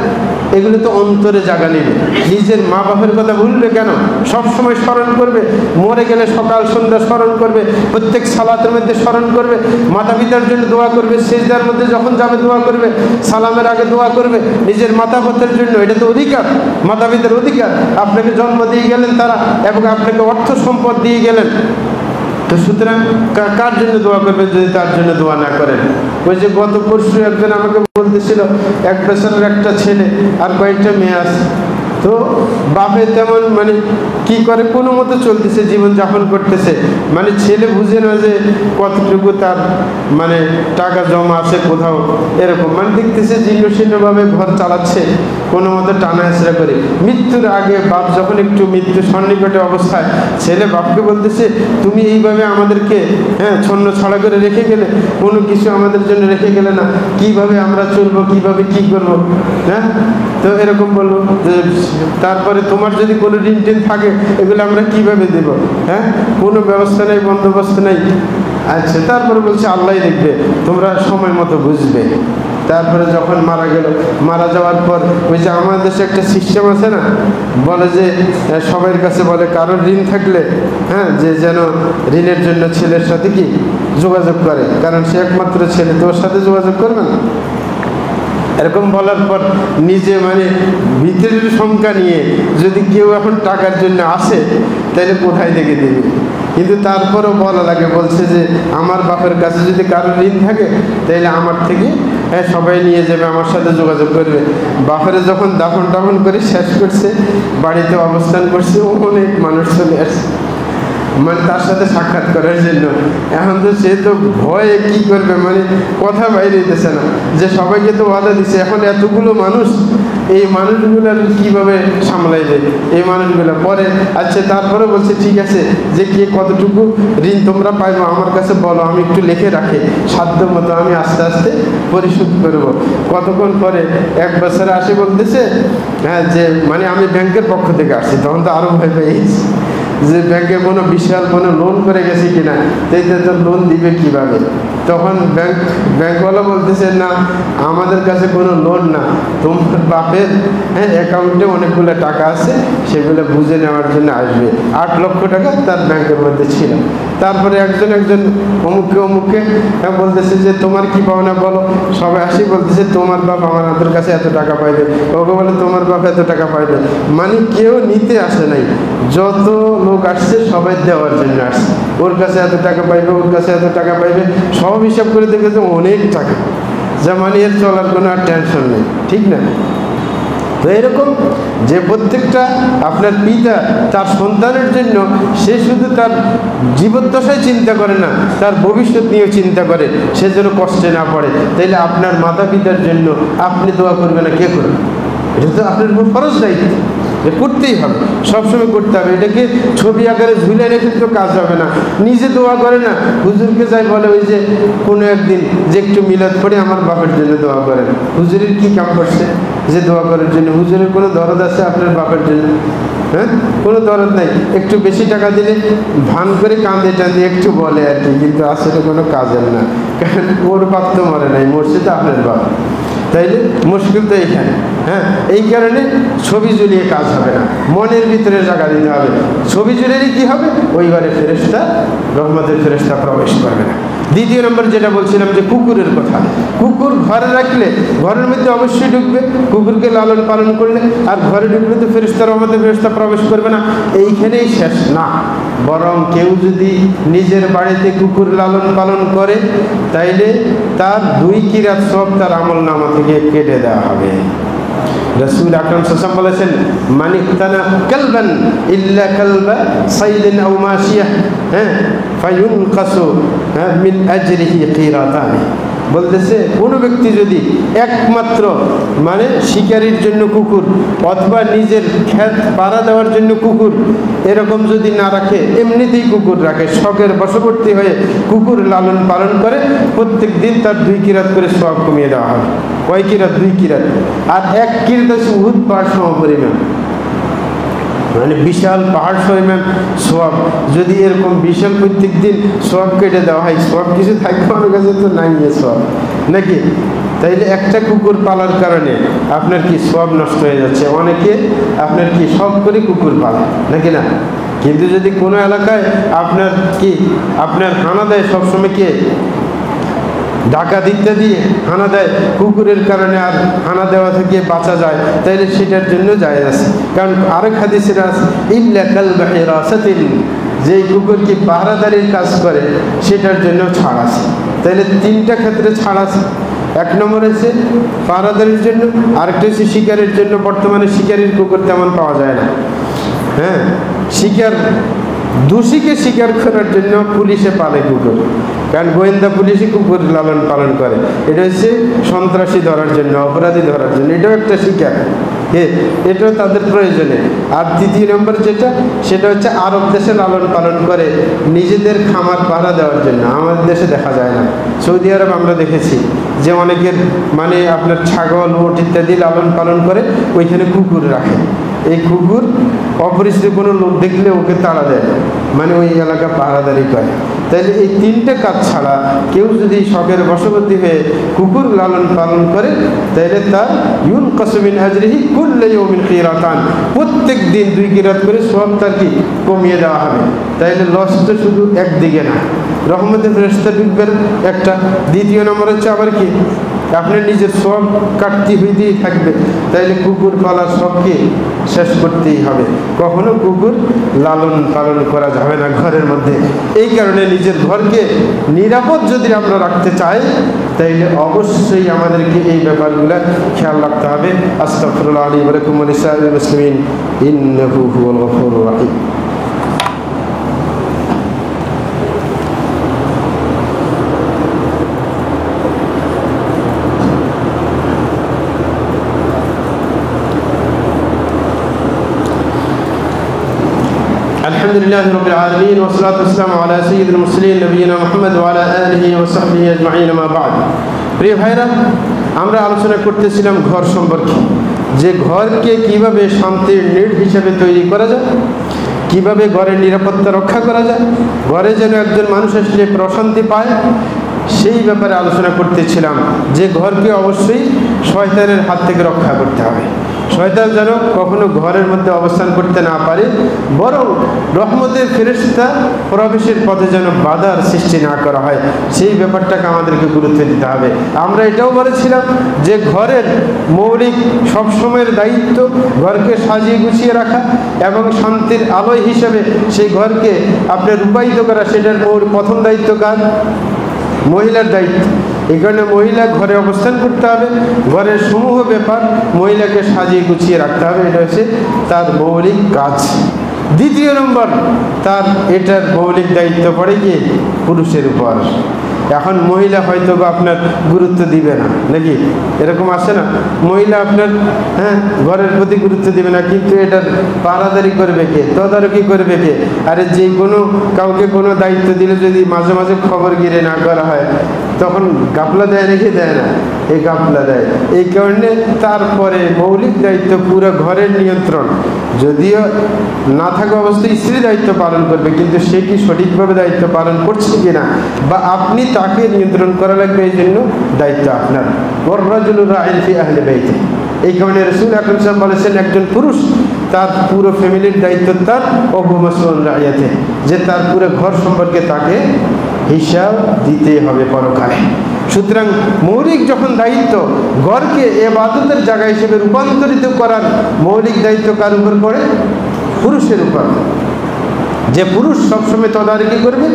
এগুলো তো অন্তরে জায়গা নেবে। নিজের মা বাপের কথা ভুলবে কেন? সবসময় স্মরণ করবে, মরে গেলে সকাল সন্ধ্যা স্মরণ করবে, প্রত্যেক সালাতের মধ্যে স্মরণ করবে, মাতা পিতার জন্য দোয়া করবে, সেজদার মধ্যে যখন যাবে দোয়া করবে, সালামের আগে দোয়া করবে, নিজের মাতা পিতার জন্য। এটা তো অধিকার, মাতা পিতার অধিকার। আপনাকে জন্ম দিয়ে গেলেন তারা এবং আপনাকে অর্থ সম্পদ দিয়ে গেলেন, তো সুতরাং কার জন্য দোয়া করবেন যদি তার জন্য দোয়া না করেন? ওই যে গত পরশু একজন আমাকে বলতেছিল, এক বছরের একটা ছেলে আর কয়েকটা মেয়ে আছে, তো বাপে তেমন মানে কি করে কোনো মতো চলতেছে, জীবন যাপন করতেছে। মানে ছেলে বুঝে না যে কতটুকু তার মানে টাকা জমা আছে কোথাও, এরকম মানে দেখতেছে জীর্ণ শীর্ণভাবে ঘর চালাচ্ছে কোনো মতো টানা হেঁচড়া করে। মৃত্যুর আগে বাপ যখন একটু মৃত্যু সন্নিকটে অবস্থায়, ছেলে বাপকে বলতেছে, তুমি এইভাবে আমাদেরকে ছন্ন ছড়া করে রেখে গেলে, কোনো কিছু আমাদের জন্য রেখে গেলে না, কিভাবে আমরা চলবো, কিভাবে কি করবো? হ্যাঁ, তো এরকম বলবো যে তারপরে তোমার যদি কোনো ঋণ টিন থাকে এগুলো আমরা কিভাবে দেব? হ্যাঁ, কোনো ব্যবস্থা নেই, বন্দোবস্ত নেই। আচ্ছা, তারপরে বলছে আল্লাহই দেখবে, তোমরা সময় মতো বুঝবে। তারপরে যখন মারা গেল, মারা যাওয়ার পর ওই যে আমাদের দেশে একটা সিস্টেম আছে না, বলে যে সবার কাছে বলে কারোর ঋণ থাকলে যে যেন ঋণের জন্য ছেলের সাথে কি যোগাযোগ করে, কারণ সে একমাত্র ছেলে, তোর সাথে যোগাযোগ করবে না। এরকম বলার পর নিজে মানে ভিতরের সংখ্যা নিয়ে যদি কেউ এখন টাকার জন্য আসে তাহলে কোথায় থেকে দেবে? কিন্তু তারপরও বলা লাগে, বলছে যে আমার বাপের কাছে যদি কারোর ঋণ থাকে তাহলে আমার থেকে সবাই নিয়ে যাবে, আমার সাথে যোগাযোগ করবে। বাপের যখন দাফন টাফন করে শেষ করছে, বাড়িতে অবস্থান করছে, অনেক মানুষ চলে আসছে মানে তার সাথে সাক্ষাৎ করার জন্য। এখন তো সে তো ভয়ে কি করবে, মানে কথা বাইরে দিতেছে না, যে সবাইকে তো ওয়াদা দিচ্ছে, এখন এতগুলো মানুষ, এই মানুষগুলো কিভাবে সামলাই দেয় এই মানুষগুলো? পরে আচ্ছা, তারপরে বলছে ঠিক আছে, যে কে কতটুকু ঋণ তোমরা পাইবো আমার কাছে বলো, আমি একটু লিখে রাখি, সাধ্য মতো আমি আস্তে আস্তে পরিশোধ করব। কতক্ষণ পরে এক বছরে আসে বলতেছে যে মানে আমি ব্যাংকের পক্ষ থেকে আসছি। তখন তো আরো ভয় পেয়ে গেছি যে ব্যাংকে কোনো বিশাল কোনো লোন করে গেছি কিনা, সেইটা তো লোন দিবে কিভাবে? তখন ব্যাংকওয়ালা বলতেছে না, আমাদের কাছে কোনো লোন না, তোমার বাপের অ্যাকাউন্টে অনেকগুলো টাকা আছে, সেগুলো বুঝে নেওয়ার জন্য আসবে। 8 লক্ষ টাকা তার ব্যাংকের মধ্যে ছিল। তারপরে একজন অমুককে বলতেছে যে তোমার কি পাওনা বলো। সবাই আসি বলতেছে তোমার বাপ আমাদের কাছে এত টাকা পাইবে, ওকে বলে তোমার বাপ এত টাকা পাইবে। মানে কেউ নিতে আসে নাই, যত লোক আসছে সবাই দেওয়ার জন্য আসছে। ওর কাছে এত টাকা পাইবে, ওর কাছে এত টাকা পাইবে, সব হিসাব করে দেখেছে অনেক টাকা, যা মানে এর চলার কোনো আর টেনশন নেই, ঠিক না? তো এরকম যে প্রত্যেকটা আপনার পিতা তার সন্তানের জন্য সে শুধু তার জীবদ্দশায় চিন্তা করে না, তার ভবিষ্যৎ নিয়েও চিন্তা করে, সে যেন কষ্টে না পড়ে। তাইলে আপনার মাতা পিতার জন্য আপনি দোয়া করবেন না, কে করবে? এটা তো আপনার ফরজ দায়িত্ব। যে করতেই হবে, সবসময় করতে হবে। এটাকে ছবি আকারে ঝুলে রেখে তো কাজ হবে না। নিজে দোয়া করে না, হুজুরকে যাই বলে ওই যে কোনো একদিন যে একটু মিলাদ পড়ে আমার বাপের জন্য দোয়া করেন। হুজুরের কি কাম করছে যে দোয়া করার জন্য? হুজুরের কোনো দরদ আছে আপনার বাপের জন্য? হ্যাঁ, কোনো দরদ নাই। একটু বেশি টাকা দিলে ভান করে কাঁদে টাঁদে একটু বলে আর কি, কিন্তু আসলে কোনো কাজের না। কারণ ওর বাপ তো মরে নাই, মরছে তো আপনার বাপ। তাইলে মুশকিল তো এইখানে। হ্যাঁ, এই কারণে ছবি ঝুলিয়ে কাজ হবে না, মনের ভিতরে জায়গা দিতে হবে। ছবি ঝুলিয়ে কি হবে? ওই ঘরে ফেরেশতা, রহমতের ফেরেশতা প্রবেশ করবে না। দ্বিতীয় নম্বর যেটা বলছিলাম যে কুকুরের কথা, কুকুর ঘরে রাখলে ঘরের মধ্যে অবশ্যই ঢুকবে, কুকুরকে লালন পালন করলে। আর ঘরে ঢুকলে তো ফেরেশতা, রহমতের ফেরেশতা প্রবেশ করবে না। এইখানেই শেষ না, বরং কেউ যদি নিজের বাড়িতে কুকুর লালন পালন করে তাইলে তার 2 কিরাত সব তার আমলনামা থেকে কেটে দেওয়া হবে। রাসূল আকরাম সাল্লাল্লাহু আলাইহি ওয়াসাল্লাম বলেছেন, মান ইকতানা কালবান ইল্লা কালবা সাইদিন আও মাশিয়া ফায়ুনকাসু মিন আজরিহি কিরাতান। বলতেছে কোনো ব্যক্তি যদি একমাত্র মানে শিকারির জন্য কুকুর অথবা নিজের ক্ষেত পাড়া দেওয়ার জন্য কুকুর এরকম যদি না রাখে, এমনিতেই কুকুর রাখে, শখের বশবর্তী হয়ে কুকুর লালন পালন করে, প্রত্যেক দিন তার 2 কিরাত করে সওয়াব কমিয়ে দেওয়া হবে। কয় কিরাত? 2 কিরাত। আর 1 কিরাত হচ্ছে উহুদ পাহাড় সমপরিমাণ, মানে বিশাল পাহাড় পরিমাণ সওয়াব। যদি এরকম বিশাল প্রত্যেক দিন সওয়াব কেটে দেওয়া হয়, সওয়াব কিছু থাকবে আমার কাছে তো নাই সওয়াব নাকি? তাইলে একটা কুকুর পালার কারণে আপনার কি সওয়াব নষ্ট হয়ে যাচ্ছে। অনেকে আপনার কি শখ করে কুকুর পালে নাকি না, কিন্তু যদি কোনো এলাকায় আপনার কি আপনার হানা দেয় সবসময়, কে ডাকাত ইত্যাদি হানা দেয়, কুকুরের কারণে আর হানা দেওয়া থেকে বাঁচা যায়, তাইলে সেটার জন্য জায়েজ আছে। কারণ আরেক হাদিসের আছে, ইল্লা কালবা হিরাসাতিন, যেই কুকুর কি পাহারাদারির কাজ করে সেটার জন্য ছাড় আছে। তাইলে 3টা ক্ষেত্রে ছাড় আছে। 1 নম্বর হচ্ছে পাহারাদারির জন্য, আরেকটা হচ্ছে শিকারের জন্য। বর্তমানে শিকারির কুকুর তেমন পাওয়া যায় না। হ্যাঁ, শিকার দোষীকে শিকার করার জন্য পুলিশে পালে কুকুর, কারণ গোয়েন্দা পুলিশই কুকুর লালন পালন করে। এটা হচ্ছে সন্ত্রাসী ধরার জন্য, অপরাধী ধরার জন্য, এটাও একটা শিকার। এটাও তাদের প্রয়োজনে। আর 3 নম্বর যেটা, সেটা হচ্ছে আরব দেশে লালন পালন করে নিজেদের খামার পাহারা দেওয়ার জন্য। আমাদের দেশে দেখা যায় না। সৌদি আরব আমরা দেখেছি যে অনেকের মানে আপনার ছাগল, উট ইত্যাদি লালন পালন করে, ওইখানে কুকুর রাখে। এই কুকুর অপরিচিত কোনো লোক দেখলে ওকে তাড়া দেয়, মানে ওই এলাকা পাহারাদারি করে। তাইলে এই 3টে কাজ ছাড়া কেউ যদি শখের বশবর্তী হয়ে কুকুর লালন পালন করে, তাইলে তার ইউনকাসু মিন আজরিহি কুল্লা ইয়াউমিন কিরাতান, প্রত্যেক দিন 2 কিরাত করে সওয়াব তার কি কমিয়ে দেওয়া হবে। তাইলে লস তো শুধু একদিকে না, রহমতের ফেরেশতা ঢুকবেন একটা। দ্বিতীয় নম্বর হচ্ছে আবার কি আপনার নিজের সওয়াব কাটতে হইতেই থাকবে। তাইলে কুকুর পালার সবকে শেষ করতেই হবে। কখনো কুকুর লালন পালন করা যাবে না ঘরের মধ্যে। এই কারণে নিজের ঘরকে নিরাপদ যদি আমরা রাখতে চাই, তাইলে অবশ্যই আমাদেরকে এই ব্যাপারগুলো খেয়াল রাখতে হবে। আস্তাগফিরুল্লাহ লি ওয়া লাকুম ওয়া লিসাইরিল মুসলিমিন ইন্নাহু হুয়াল গফুরুর রহিম। আলহামদুলিল্লাহ রাব্বিল আলামিন ওয়া সাল্লাতু ওয়াসসালামু আলা সাইয়্যিদিল মুরসালিন নবিয়িনা মুহাম্মদ ওয়া আলা আলিহি ওয়া সাহবিহি আজমাইন, মা বা'দ। প্রিয় ভাইরা, আমরা আলোচনা করতেছিলাম ঘর সম্পর্কে, যে ঘরকে কিভাবে শান্তির নিড় হিসেবে তৈরি করা যায়, কিভাবে ঘরের নিরাপত্তা রক্ষা করা যায়, ঘরে যেন একজন মানুষ আসলে প্রশান্তি পায়, সেই ব্যাপারে আলোচনা করতেছিলাম। যে ঘরকে অবশ্যই শয়তানের হাত থেকে রক্ষা করতে হবে। শয়তান যেন কখনো ঘরের মধ্যে অবস্থান করতে না পারে, বরং রহমতের ফেরেশতা প্রবেশের পথে যেন বাধার সৃষ্টি না করা হয়, সেই ব্যাপারটাকে আমাদেরকে গুরুত্ব দিতে হবে। আমরা এটাও বলেছিলাম যে ঘরের মৌলিক সবসময়ের দায়িত্ব ঘরকে সাজিয়ে গুছিয়ে রাখা এবং শান্তির আলোয় হিসেবে সেই ঘরকে আপনার রূপায়িত করা, সেটার প্রথম দায়িত্ব কার? মহিলার দায়িত্ব। এই কারণে মহিলা ঘরে অবস্থান করতে হবে, ঘরের সমূহ ব্যাপার মহিলাকে সাজিয়ে গুছিয়ে রাখতে হবে, এটা হচ্ছে তার মৌলিক কাজ। দ্বিতীয় নম্বর, তার এটার মৌলিক দায়িত্ব পড়ে কি পুরুষের উপর। এখন মহিলা হয়তো বা আপনার গুরুত্ব দিবে না, নাকি এরকম আসে না? মহিলা আপনার ঘরের প্রতি গুরুত্ব দিবে না, কিন্তু এটার পাহারাদারি করবে কে, তদারকি করবে কে? আরে যে কোনো কাউকে কোনো দায়িত্ব দিলে যদি মাঝে মাঝে খবর গিরে না করা হয়, তখন গাপলা দেয় নাকি দেয় না? এই গাপলা দেয়। এই কারণে তারপরে মৌলিক দায়িত্ব পুরো ঘরের নিয়ন্ত্রণ, যদিও না থাকা অবস্থায় স্ত্রী দায়িত্ব পালন করবে, কিন্তু সে কি সঠিকভাবে দায়িত্ব পালন করছে কিনা, বা আপনি তাকে নিয়ন্ত্রণ করা লাগবে, এই জন্য দায়িত্ব আপনার। এই কারণে রাসূল আকরাম সাল্লাল্লাহু আলাইহি ওয়াসাল্লাম বলেছেন, একজন পুরুষ তার পুরো ফ্যামিলির দায়িত্ব তার, যে তার পুরো ঘর সম্পর্কে তাকে হিসাব দিতে হবে পরকালে। সুতরাং মৌলিক যখন দায়িত্ব, ঘরকে ইবাদতের জায়গা হিসেবে রূপান্তরিত করার মৌলিক দায়িত্ব কার উপর পড়ে? পুরুষের উপর। যে পুরুষ সবসময় তদারকি করবে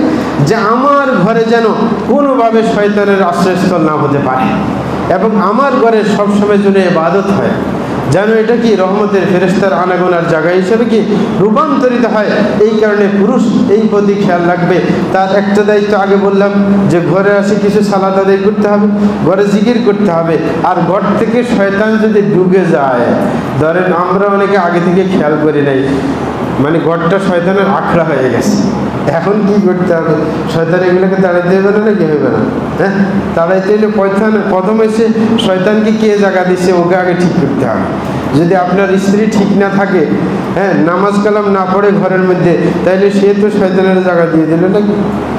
যে আমার ঘরে যেন কোনোভাবে শয়তানের আশ্রয়স্থল না হতে পারে, এবং আমার ঘরে সবসময় যেন ইবাদত হয়, যেন এটা কি রহমতের ফেরেশতার আনাগোনার জায়গা হিসেবে কি রূপান্তরিত হয়। এই কারণে পুরুষ এই প্রতি খেয়াল রাখবে। তার একটা দায়িত্ব আগে বললাম যে ঘরে আসে কিছু সালাত আদায় করতে হবে, ঘরে জিকির করতে হবে। আর ঘর থেকে শয়তান যদি ঢুকে যায়, ধরেন আমরা অনেকে আগে থেকে খেয়াল করি নাই, মানে ঘরটা শয়তানের আখড়া হয়ে গেছে, এখন কি করতে হবে? শয়তান এগুলোকে তাড়াইতে হবে না, নাকি হবে না? তাড়াইতে হলে প্রথম এসে শয়তানকে কে জায়গা দিচ্ছে ওকে আগে ঠিক করতে হবে। যদি আপনার স্ত্রী ঠিক না থাকে, নামাজ কালাম না পড়ে ঘরের মধ্যে, তাইলে সে তো শয়তানের জায়গা দিয়ে দিল,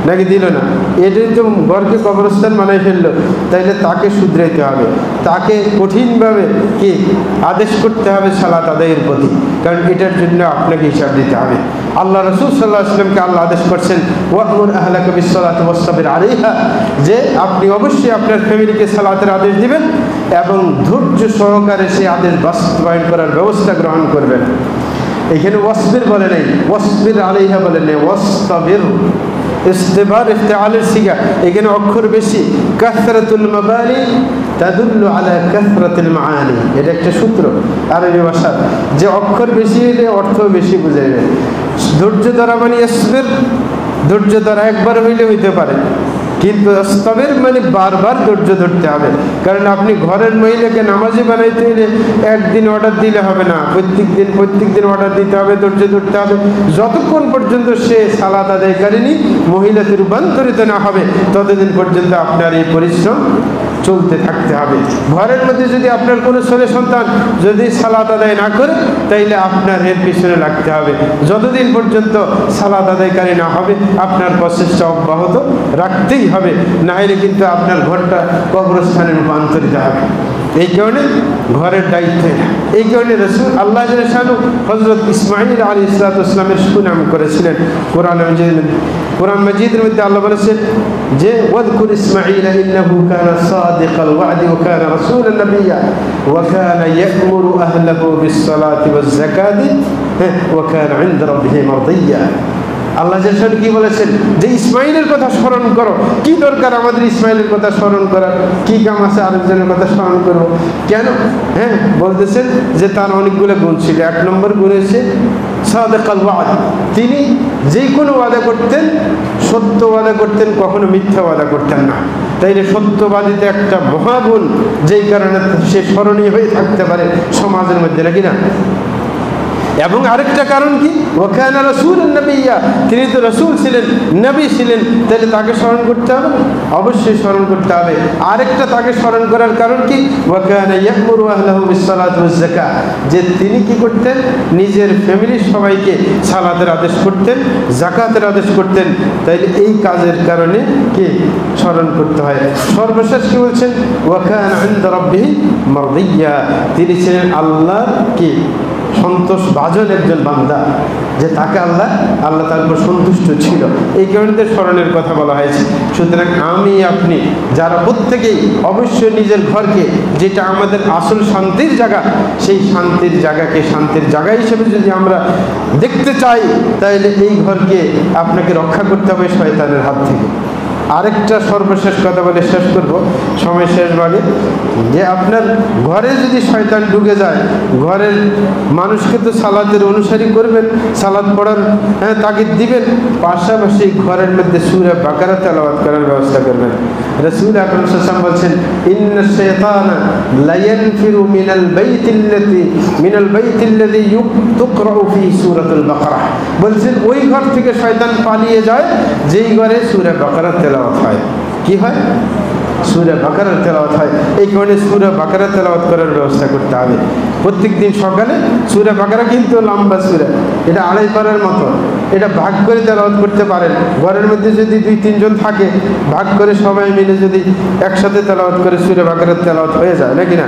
নাকি দিল না? এটাই তো ঘরকে কবরস্থান বানাই ফেললো। তাইলে তাকে শুধরাইতে হবে, তাকে কঠিনভাবে কি আদেশ করতে হবে সালাত আদায়ের প্রতি, কারণ এটার জন্য আপনাকে হিসাব দিতে হবে। আল্লাহ রাসূল সাল্লাল্লাহু আলাইহি ওয়াসাল্লামকে আল্লাহ আদেশ করছেন, ওয়া'মুর আহলাকা বিস-সালাতি ওয়াসতাবির আলাইহা, যে আপনি অবশ্যই আপনার ফ্যামিলিকে সালাতের আদেশ দিবেন এবং ধৈর্য সহকারে সেই আদেশ বাস্তবায়ন করার ব্যবস্থা গ্রহণ করবেন। এখানে ওয়াসবির বলে নেই, ওয়াসবির আলাইহা বলে নেই, ওয়াসতাবির। ইস্তিবার ইফতিআলের সিগা, এখানে অক্ষর বেশি। কাসরাতুল মাবানি তাদুল্লু আলা কাসরাতিল মাআনি, এটা একটা সূত্র আরবি ভাষার, যে অক্ষর বেশি হলে অর্থ বেশি বুঝাইবে। ধৈর্য ধরা মানে ইসবির, ধৈর্য ধরা একবার হইলে হইতে পারে, কিন্তু ইসতাবির মানে বারবার ধৈর্য ধরতে হবে। কারণ আপনি ঘরের মহিলাকে নামাজি বানাইতে হলে একদিন অর্ডার দিলে হবে না, প্রত্যেক দিন অর্ডার দিতে হবে, ধৈর্য ধরতে হবে। যতক্ষণ পর্যন্ত সে সালাত আদায়কারিনী মহিলাতে রূপান্তরিত না হবে, ততদিন পর্যন্ত আপনার এই পরিশ্রম চলতে থাকতে হবে। ঘরের মধ্যে যদি আপনার কোনো ছেলে সন্তান যদি সালাত আদায় না করে, তাইলে আপনার এর পিছনে লাগতে হবে। যতদিন পর্যন্ত সালাত আদায়কারী না হবে, আপনার প্রচেষ্টা অব্যাহত রাখতেই হবে, না হলে কিন্তু আপনার ঘরটা কবরস্থানে রূপান্তরিত হবে। এই কারণে ঘরের দায়িত্ব এটা। এই কারণে রাসূল আল্লাহ হযরত ইসমাঈল আলাইহিস সালামের সুনাম করেছিলেন কোরআন মাজিদের মধ্যে। আল্লাহ বলেছেন যে ওয়াযকুর ইসমাঈল ইন্নাহু কানা সাদিকাল ওয়া'দি ওয়া কানা রাসূলান নাবিয়্যা ওয়া কানা ইয়া'মুরু আহলাহু বিস-সালাতি ওয়াজ-যাকাতি ওয়া কানা 'ইনদা রাব্বিহি মারদিয়্যা। আল্লাহ কি বলেছেন যে ইসমাইলের কথা স্মরণ করো। কি দরকার আমাদের ইসমাইলের কথা স্মরণ করার? কি কাম আছে আরেকজনের কথা স্মরণ করবো কেন? বলতেছেন যে তার অনেকগুলো গুণ ছিল। এক নম্বর গুণ হচ্ছে সাদিকাল ওয়া'দ, তিনি যে কোনো ওয়াদা করতেন সত্য ওয়াদা করতেন, কখনো মিথ্যা ওয়াদা করতেন না। তাইলে সত্যবাদিতে একটা মহাগুণ, যেই কারণে সে স্মরণীয় হয়ে থাকতে পারে সমাজের মধ্যে, নাকি না? এবং আরেকটা কারণ কি, ওয়া কানা রাসূলান নাবিয়্যা, তিনি তো রাসূল ছিলেন, নবী ছিলেন, তাহলে তাকে স্মরণ করতে হবে, অবশ্যই স্মরণ করতে হবে। আরেকটা তাকে স্মরণ করার কারণ কি, ওয়া কানা ইয়া'মুরু আহলাহু বিস-সালাতি ওয়াজ-যাকাত, যে তিনি কি করতেন, নিজের ফ্যামিলির সবাইকে সালাতের আদেশ করতেন, যাকাতের আদেশ করতেন। তাইলে এই কাজের কারণে কি স্মরণ করতে হয়। সর্বশেষ কি বলছেন, ওয়া কানা 'ইনদা রাব্বিহি মারদিয়্যা, তিনি ছিলেন আল্লাহর কি সন্তোষ ভাজন একজন বান্দা, যে তাকে আল্লাহ তার উপর সন্তুষ্ট ছিল। এই কারণে স্মরণের কথা বলা হয়েছে। সুতরাং আমি আপনি যারা প্রত্যেকেই অবশ্যই নিজের ঘরকে, যেটা আমাদের আসল শান্তির জায়গা, সেই শান্তির জায়গাকে শান্তির জায়গা হিসেবে যদি আমরা দেখতে চাই, তাহলে এই ঘরকে আপনাকে রক্ষা করতে হবে শয়তানের হাত থেকে। আরেকটা সর্বশেষ কথা বলে শেষ করব, সময় শেষ ভাগে, যে আপনার ঘরে যদি শয়তান ঢুকে যায়, ঘরের মানুষকে তো সালাতের অনুসারী করবেন, সালাত পড়ার তাগিদ দিবেন, পাশাপাশি ঘরের মধ্যে সূরা বাকারা তেলাওয়াত করার ব্যবস্থা করবেন। রাসূল আকরাম সাল্লাল্লাহু আলাইহি ওয়াসাল্লাম বলেছেন, ইন্না শাইতানা লা ইয়ানফিরু মিনাল বাইতিল্লাযী তুকরাউ ফি সূরাতুল বাকারা। বলছেন ওই ঘর থেকে শয়তান পালিয়ে যায় যেই ঘরে সূরা বাকারা তেলাওয়াত হয়। কি হয়? সূরা বাকারা তেলাওয়াত হয়। এই কারণে সূরা বাকারা তেলাওয়াত করার ব্যবস্থা করতে হবে। প্রত্যেক দিন সকালে সূরা বাকারা কিন্তু লম্বা সূরা, এটা 2.5 পারার মতো, এটা ভাগ করে তেলাওয়াত করতে পারেন। ঘরের মধ্যে যদি 2-3 জন থাকে, ভাগ করে সবাই মিলে যদি একসাথে তেলাওয়াত করে সূরা বাকারা তেলাওয়াত হয়ে যায়, নাকি না?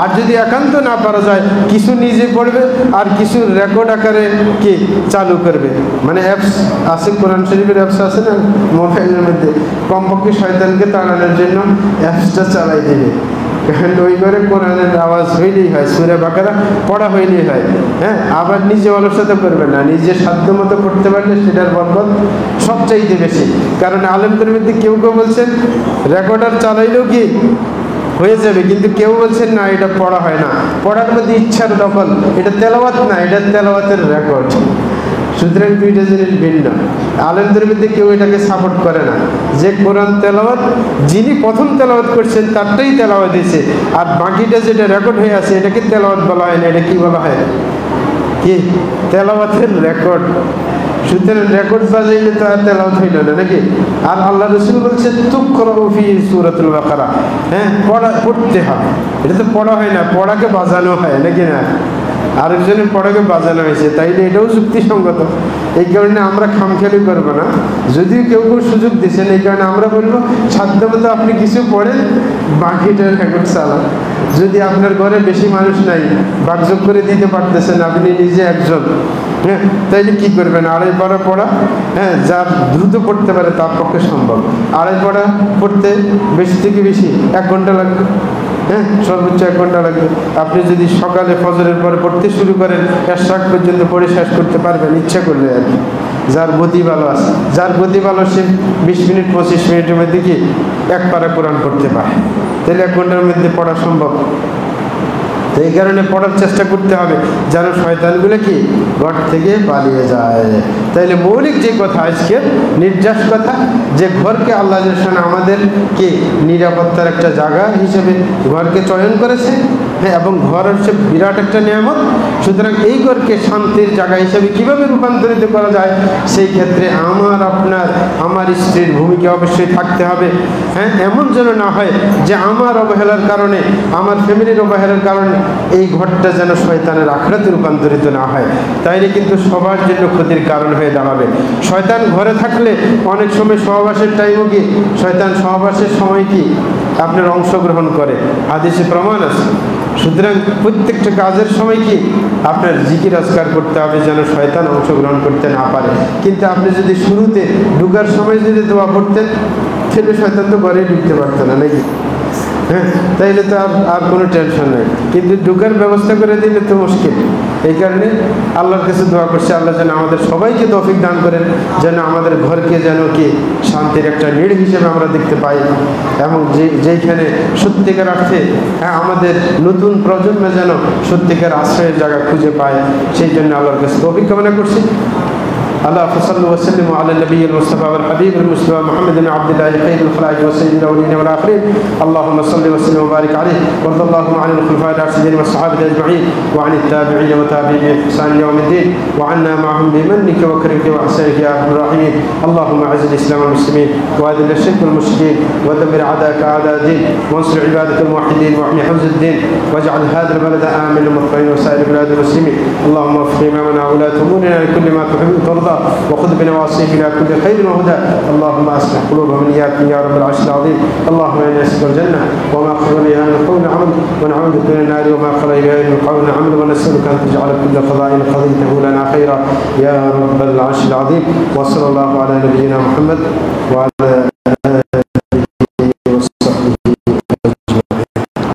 আর যদি একান্ত না পারা যায়, কিছু নিজে পড়বে আর কিছু রেকর্ড আকারে কি চালু করবে, মানে অ্যাপস আছে, কোরআন শরীফের অ্যাপস আছে না মোবাইলের মধ্যে, কমপক্ষে শয়তানকে তাড়ানোর জন্য অ্যাপসটা চালাই দেবে। কারণ ওই ঘরে কোরআনের আওয়াজ হইলেই হয়, সূরা বাকারা পড়া হইলেই হয়। আবার নিজে অলসতা করবে না, নিজে সাধ্য মতো করতে পারলে সেটার বরকত সবচাইতে বেশি। কারণ আলেমদের মধ্যে কেউ কেউ বলছেন রেকর্ডার চালাইলেও কি হয়ে যাবে, কিন্তু কেউ বলছেন না, এটা পড়া হয় না, পড়ার মধ্যে ইচ্ছার দখল, এটা তেলাওয়াত না, এটা তেলাওয়াতের রেকর্ড। সুতরাং দুইটা জিনিস ভিন্ন। আলেমদের মধ্যে কেউ এটাকে সাপোর্ট করে না যে কোরআন তেলাওয়াত যিনি প্রথম তেলাওয়াত করছেন তারটাই তেলাওয়াত হয়েছে, আর বাকিটা যেটা রেকর্ড হয়ে আছে এটাকে তেলাওয়াত বলা হয় না। এটা কি বলা হয়? কি? তেলাওয়াতের রেকর্ড। সুতরাং রেকর্ড বাজাইলে তো আর তেলাওয়াত হইল না, নাকি? আর আল্লাহ রাসূল বলছেন তুকরাউ ফি সূরাতুল বাকারা, পড়তে হয়। এটা তো পড়া হয় না, পড়াকে বাজানো হয়, নাকি না? আরেকজনের পড়াকে বাজানো হয়েছে, তাইলে এটাও যুক্তিসঙ্গত। এই কারণে আমরা খামখেয়ালি করবো না, যদিও কেউ কেউ সুযোগ দিচ্ছেন, এই কারণে আমরা বলবো সাধ্যমতো আপনি কিছু পড়েন, বাকিটা রেকর্ড চালান। যদি আপনার ঘরে বেশি মানুষ নাই, বাকযোগ করে দিতে পারতেছেন, আপনি নিজে একজন, তাইলে কি করবেন? 2.5 পারা পড়া, যার দ্রুত পড়তে পারে তার পক্ষে সম্ভব। 2.5 পারা পড়তে বেশি থেকে বেশি 1 ঘন্টা লাগবে, সর্বোচ্চ 1 ঘন্টা লাগবে। আপনি যদি সকালে ফজরের পরে পড়তে শুরু করেন, এশরাক পর্যন্ত পড়ে শেষ করতে পারবেন ইচ্ছা করলে। আর যার গতি ভালো আছে, যার গতি ভালো, সে 20 মিনিট 25 মিনিটের মধ্যে কি 1 পারা কোরআন পড়তে পারে, তাহলে 1 ঘন্টার মধ্যে পড়া সম্ভব। তো এই কারণে পড়ার চেষ্টা করতে হবে যেন শয়তানগুলো কি ঘর থেকে পালিয়ে যায়। তাইলে মৌলিক যে কথা আজকে নির্যাস কথা, যে ঘরকে আল্লাহ আমাদের কি নিরাপত্তার একটা জায়গা হিসেবে ঘরকে চয়ন করেছে, এবং ঘর হচ্ছে বিরাট একটা নিয়ামত। সুতরাং এই ঘরকে শান্তির জায়গা হিসেবে কিভাবে রূপান্তরিত করা যায়, সেই ক্ষেত্রে আমার স্ত্রীর ভূমিকা অবশ্যই থাকতে হবে। এমন যেন না হয় যে আমার অবহেলার কারণে, আমার ফ্যামিলির অবহেলার কারণে এই ঘরটা যেন শয়তানের আখড়াতে রূপান্তরিত না হয়, তাইলে কিন্তু সবার জন্য ক্ষতির কারণ হয়ে দাঁড়াবে। শয়তান ঘরে থাকলে অনেক সময় সহবাসের টাইমও কি শয়তান সহবাসের সময় কি আপনার অংশগ্রহণ করে, হাদিসে প্রমাণ আছে। সুতরাং প্রত্যেকটা কাজের সময় কি আপনার জিকির আজকার করতে হবে যেন শয়তান অংশগ্রহণ করতে না পারে। কিন্তু আপনি যদি শুরুতে ঢুকার সময় যদি দোয়া পড়তেন, তাহলে শয়তান তো ঘরেই ঢুকতে পারতো না, নাকি? তাইলে তো আর কোনো টেনশন নেই। কিন্তু ঢুকার ব্যবস্থা করে দিলে তো মুশকিল। এই কারণে আল্লাহর কাছে দোয়া করছে, আল্লাহ যেন আমাদের সবাইকে তৌফিক দান করেন, যেন আমাদের ঘরকে যেন কি শান্তির একটা নিড় হিসেবে আমরা দেখতে পাই, এবং যেইখানে সত্যিকার অর্থে আমাদের নতুন প্রজন্মে যেন সত্যিকার আশ্রয়ের জায়গা খুঁজে পায়, সেই জন্য আল্লাহর কাছে তৌফিক কামনা করছি। الله فصلوا وسلموا على النبي المصطفى والحبيب المصطفى محمد بن عبد الله خير الخلائق وسيد الاولين والاخرين. اللهم صل وسلم وبارك عليه، وارض اللهم عن الخلفاء الراشدين والصحابه اجمعين، وعن التابعين وتابعين باحسان يوم الدين، وعنا معهم بمنك وكرمك واحسانك يا ارحم الراحمين. اللهم اعز الاسلام والمسلمين، واذل الشرك والمشركين، ودمر اعداءك اعداء الدين، وانصر عبادك الموحدين، واحمي حوزه الدين، واجعل هذا البلد امنا مطمئنا وسائر بلاد المسلمين. اللهم وفق امامنا وولاة امورنا لكل ما تحب وترضى، وخذ بنواصيهم الى كل خير وهدى. اللهم اصلح قلوبهم اياكم يا رب العرش العظيم. اللهم انا نسالك الجنه وما قرب اليها من قول عمل، ونعوذ بك من النار وما قرب اليها من قول عمل، ونسالك ان تجعل كل قضاء قضيته لنا خيرا يا رب العرش العظيم. وصلى الله على نبينا محمد وعلى